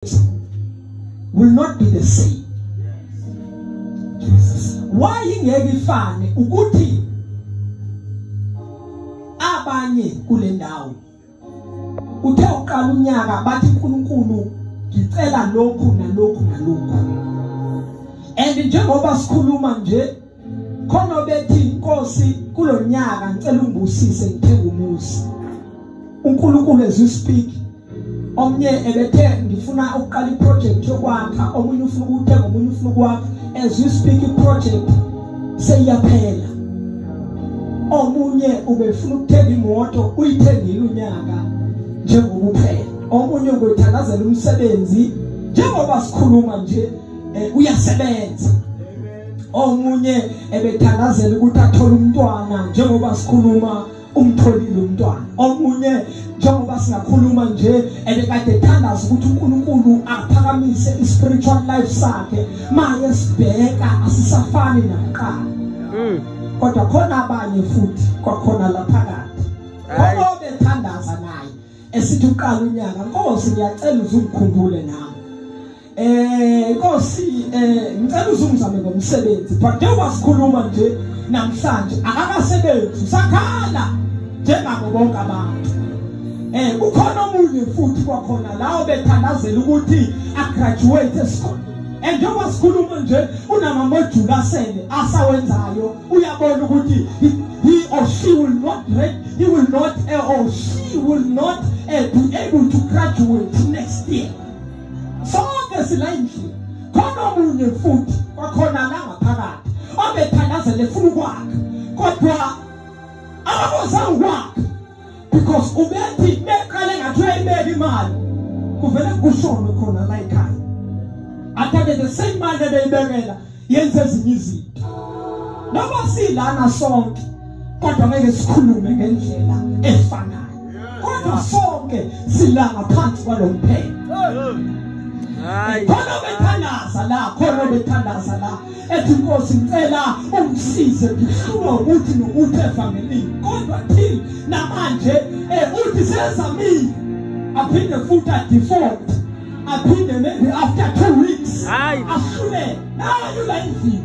will not be the same. Jesus. Why ingeke ifane ukuthi abanye kule ndawo uthe uqala unyaka bathi uNkulunkulu ngicela lokhu nalokhu nalokhu, and njengoba sikhuluma nje khona bethi inkosi kulonyaka ngicela ungibusise ngithenga umuzi. uNkulunkulu as you speak, omnye ebethe ngifuna ukuqala iproject yokwakha, omunye ufuna ukuthenga, omunye ufuna ukwakha. As you speak iproject seyaphela. Omunye ubefuna ukuthenga imoto uyithengile unyaka njengoba uphela. Omunye ubethandazela umsebenzi njengoba sikhuluma nje uyasebenza. Omunye ebethandazela ukuthi athole umntwana njengoba sikhuluma umtholile umntwana. Omunye njengoba singakhuluma nje ebekade ethandaza ukuthi uNkulunkulu aphakamise ispiritual life sakhe manje sibheka asisafani nakuqala. Kodwa khona abanye futhi kwakhona laphakathi ngoba bethandaza naye esithi uqala unyaka, Nkosi ngiyacela uzungikhumbule nami. Nkosi ngicela uzungizame ngomsebenzi, but njengoba sikhuluma nje namhlanje akakasebenzi, usakhala njengabo bonke abantu. Ukhona omunye futhi kwakhona lawo bethandazela ukuthi agraduate esikole, and njengoba sikhuluma nje unamamodule asele asawenzayo, uyabona ukuthi he or she will not or she will not be able to graduate next year. Sonke silayindli khona omunye futhi kwakhona la ngaphakathi obethandazela efuna ukwakha kodwa akabozanga ukwakha because ubethi beqale ngathi uyayibeka imali kuvele kushone khona la ekhaya, athathe the same mali ebeyibekela yenze ezinye izinto. Noma silana sonke kodwa ngeke sikhulume ngendlela efanayo, kodwa sonke silanga phansi kwalomphelo. Khona bethandaza la, khona bethandaza la ethi Nkosi ngicela ungisize ngihluka ukuthi nokuthi evangelini, kodwa till namanje uthi sezamile aphinde futhi default, aphinde maybe after 2 weeks ahlule nayo la endlini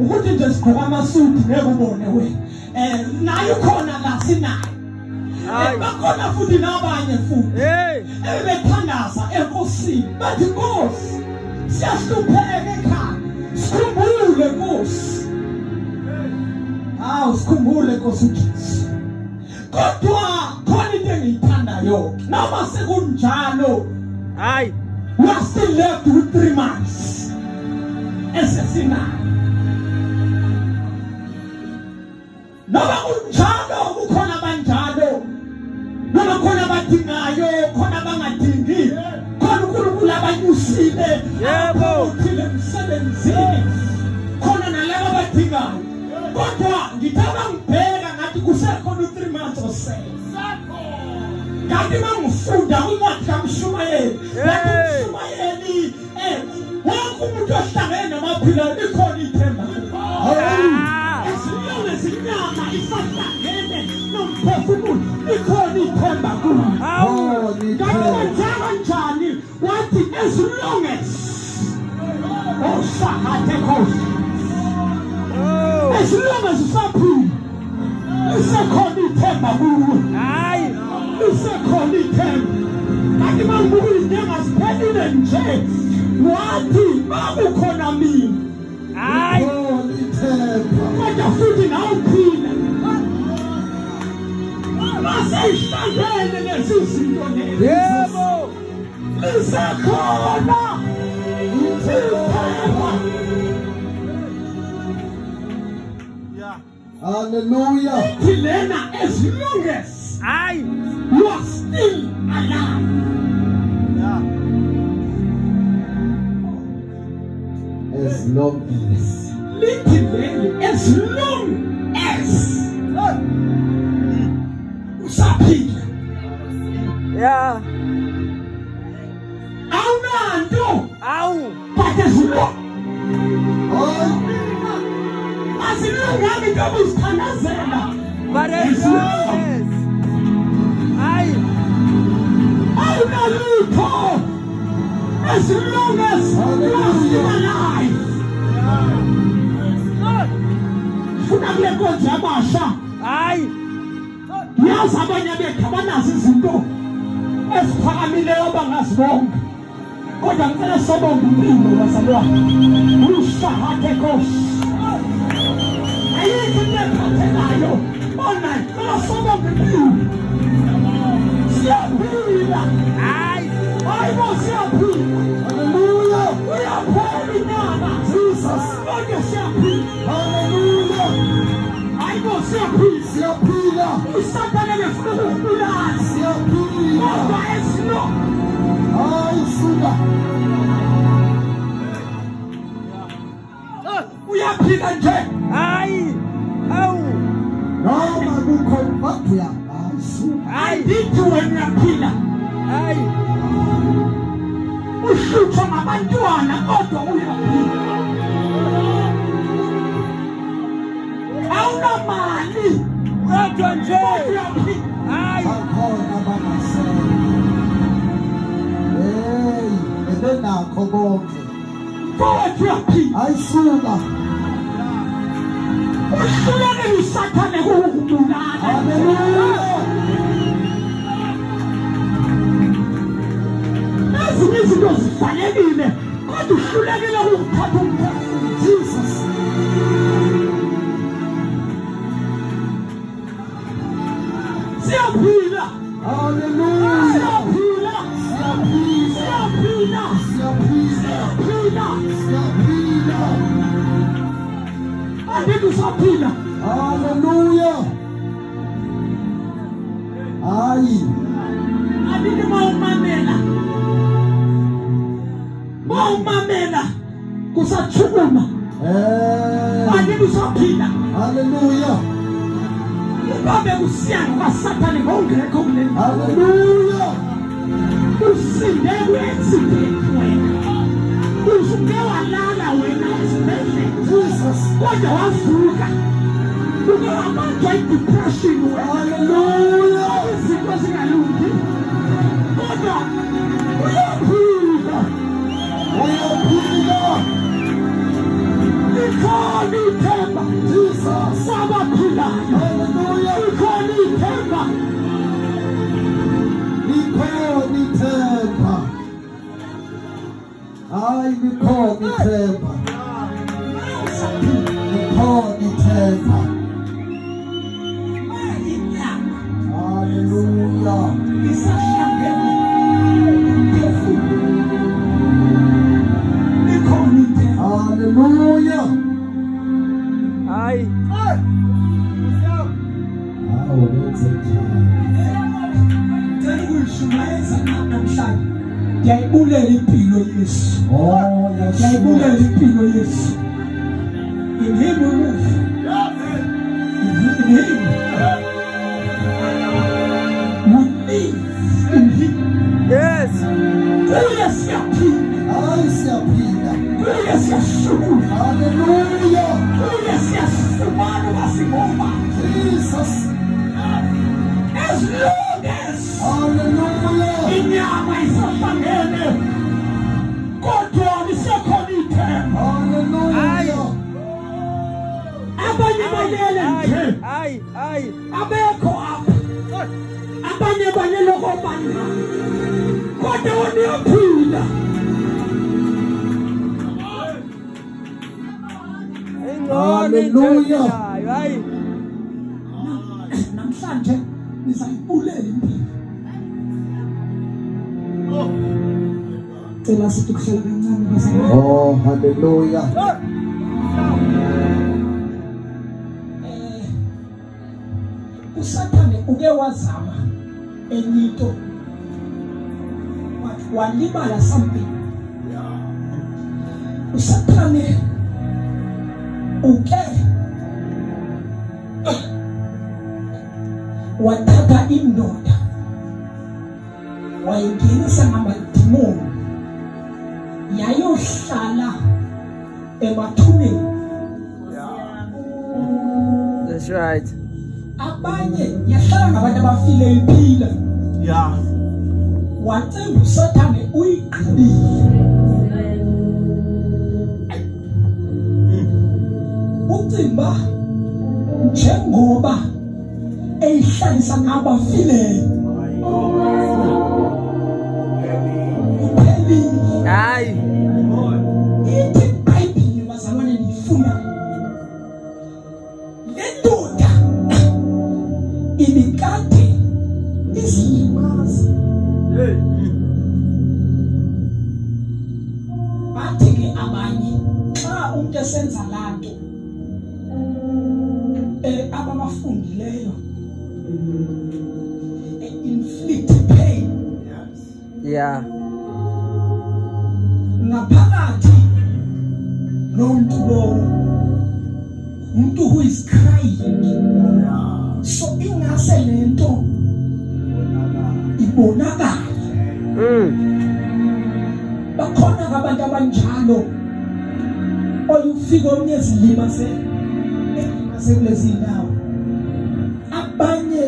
ukuthi nje sigqoka amasuti ngeke ubone wena nayo khona la sinayo. Bakhona futhi nabanye futhi ebethandaza enkosini bathi Nkosi siyahlupheka ekhaya, sikhumbule Nkosi, sikhumbule Nkosi uJesu. Kodwa khona into engiyithandayo noma sekunjalo, we are still left with 3 months esesinayo. Noma kunjalo kukhona abanjalo, noma khona abadingayo, khona abangadingi, khona uNkulunkulu abanyusile uthile emsebenzini, khona nalabo abadingayo. Kodwa ngithaba ngibheka ngathi kusekhona 3 months osele. Kanti mangifunda incwadi kaMshumayeli, uMshumayeli wonke umuntu ohlangene namaphila likhona ithemba. Inyama isahlangene nomphefumulo likhona ithemba kulo. Kanjani wathi as long as as long as usaphila lisekhona ithemba kulo. Lisekhona ithemba. Kanti mangibuka izinyanga ziphelile nje wathi bakukhona mina kodwa futhi nawe uphila maseyihlangene lezi zinto lezi. Yebo, lisekhona ithemba. Hallelujah. Lena as long as you are still alive. As long as as long as usaphila, awunanto but as long asilunganga into obuzithandazela, but as long as awunalutho as long as you are still alive. Funa kule nkonzo yabasha. Hayi. Yazi abanye bethu abanazo izinto eziphakamileyo bangazibonga. Kodwa ngicela sobonga impilo bazalwane. Ushahade Nkosi. Ayikho into ephathekayo. Ona, ngicela sobonga impilo. Siyaphila. Hayi. Hayibo siyaphila. Hallelujah. Uyaphila inyama. Jesus. Kodwa siyaphila. Hallelujah. Hayibo siyaphila. Siyaphila. Usathane befuna ukubulala. Siyaphila. Kodwa esino. Hayi suka. Uyaphila nje. Hayi. Awu. Noma kukho babuya. Hayi ndithi wena uyaphila. Hayi. Uhlutshwa ngabantwana kodwa uyaphila. Awunamali. Kodwa nje uyaphila. Hayi. Akhona bamasela. Nakho konke kodwa uyaphila. Ayisuka uhluleke usathane ukubulala. Haleluya. Ezinye izinto zifanelekile kodwa uhlulekile ukuthatha umphefumulo. Jesus. Siyaphila. Haleluya. Siyaphila. Siyaphila. Siyaphila. Siyaphila. Andithi usaphila. Haleluya. Hayi. Andithi mawumamela kusachukuma. Andithi usaphila. Haleluya. Babe kusiyana kwaSathane ngongekho kuleli. Haleluya. Usinde kwesidingo wena. Usuke walala wena esibhedlela. Jesus. Kodwa wavuka. Uke wabanjwa depression wena. Haleluya. Izinto zingalungi. Kodwa uyaphila. Uyaphila. Ikhona ithemba. Jesus. Sabaphilayo. Haleluya. Ikhona ithemba. Ikhona ithemba. Hayi ikhona ithemba. Ikhona ithemba. Haleluya. Isahlangene. Ikhona ithemba. Haleluya. Hayi. Hawo wenzekani. Ukushumeza namhlanje ndiyayibulela impilo Yesu. Ndiyayibulela impilo Yesu. In him we live. In him we live. In him. Yes. Kuye siyaphila. Hayi siyaphila. Kuye siyashukuma. Hallelujah. Kuye siyasifumana basibomba. Jesus. As long as hallelujah. Inyama isahlangene kodwa lisekhona ithemba. Hallelujah. Abanye balele nje. Hayi. Abekho apha. Abanye balele kokubana. Kodwa wena uyaphila. Hallelujah. Hayi. Namhlanje nizayibulela impilo. Cela sithi kuhlala kancane bazalwane. Oh hallelujah. USathane uke wazama enyito. Walibala something. USathane uke wathatha indoda wayingenisa ngamadimoni yayohlala emathuneni. That's right. Abanye yahlala ngabantu abafile iphila. Yeah. Wacela uSathane uyigqibile. ucimba njengoba eyihlalisa ngabafileyo hayi ithi iBhayibheli bazalwane nifuna lendoda ibikade izilimaza bathi ke abanye xa umuntu esenza lanto ababafundileyo inflict pain yeah ngaphakathi nomuntu lowo umuntu who is crying so ingase lento ibonakala bakhona abantu abanjalo oyufika omnye ezilima kulezi ndawo abanye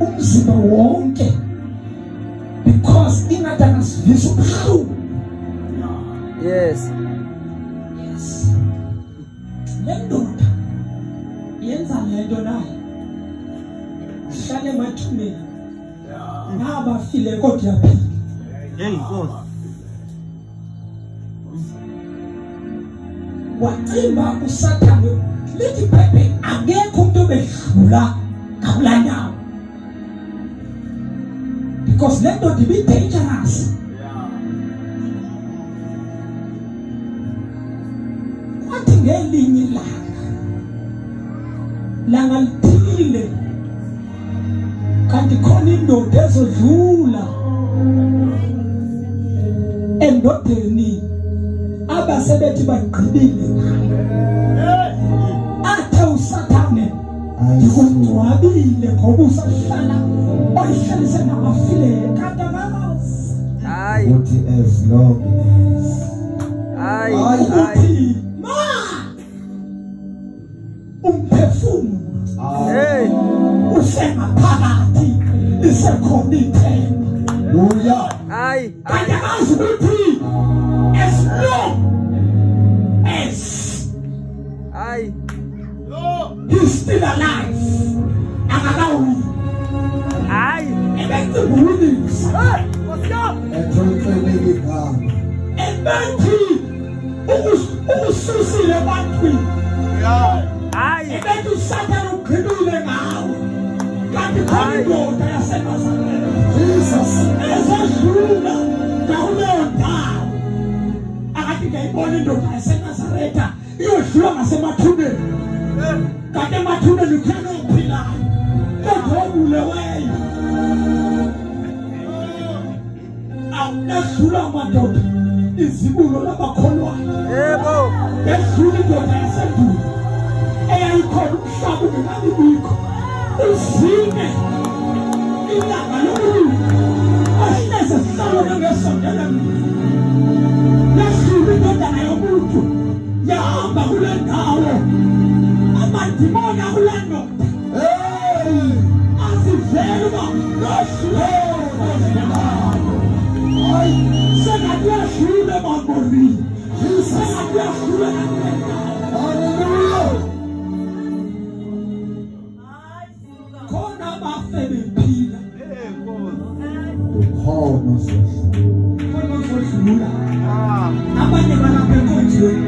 umzimba wonke because ingathi angasivisa ubuhlungu. Yes. Lendoda yenza lento nayo hlale emathumeni ngabafile kodwa yaphila. Nkosi. Wacimba uSathane lithi phephe akekho umuntu obedlula kabulanyawo because lendoda ibe dangerous. Ngelinye langa lithile kanti khona indoda ezodlula endodeni abasebethi bagqibile athe uSathane ngikungcwabile ngoba usahlala oyihlalise nabafile kanti akazi hayi uthi as long hayi umphefumulo hey usemaphakathi isekhona ithemba buya hayi kanti akazi ukuthi as long as hayi he's still alive akakawi hayi ebengibulisa ethontseleke igama ebethi ususile ebantwini hayi ebethi uSathane ugqibile ngawe kanti khona indoda yaseNazaretha Jesus ezodlula ngakuleyo ndawo akathi ngayibona indoda yaseNazaretha iyodlula ngasemathuneni kanti emathuneni kukhona ophilayo kodwa obuleweyo awunedlula amadoda izibulo labakholwayo yebo yedlula indoda yasendulo eyayikhona umhlaba ungekabibikho uzine ilanga lokulunga ahleze sihlalo ngesondela yedlula indodana yomuntu yahamba kule ndawo amadimoni akule ndoda azivele uba sengathi uyadlula emangolini sengathi uyadlula nakule ndawo. hallelujah Khona abafe bephila ukhona khona uzodlula abanye balapha enkonzweni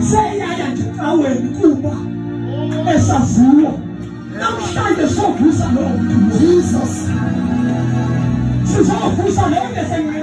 seyaya nje caweni kuba esaziwa namhlanje sovusa lowo muntu Jesus sizovusa leyo ngesenqe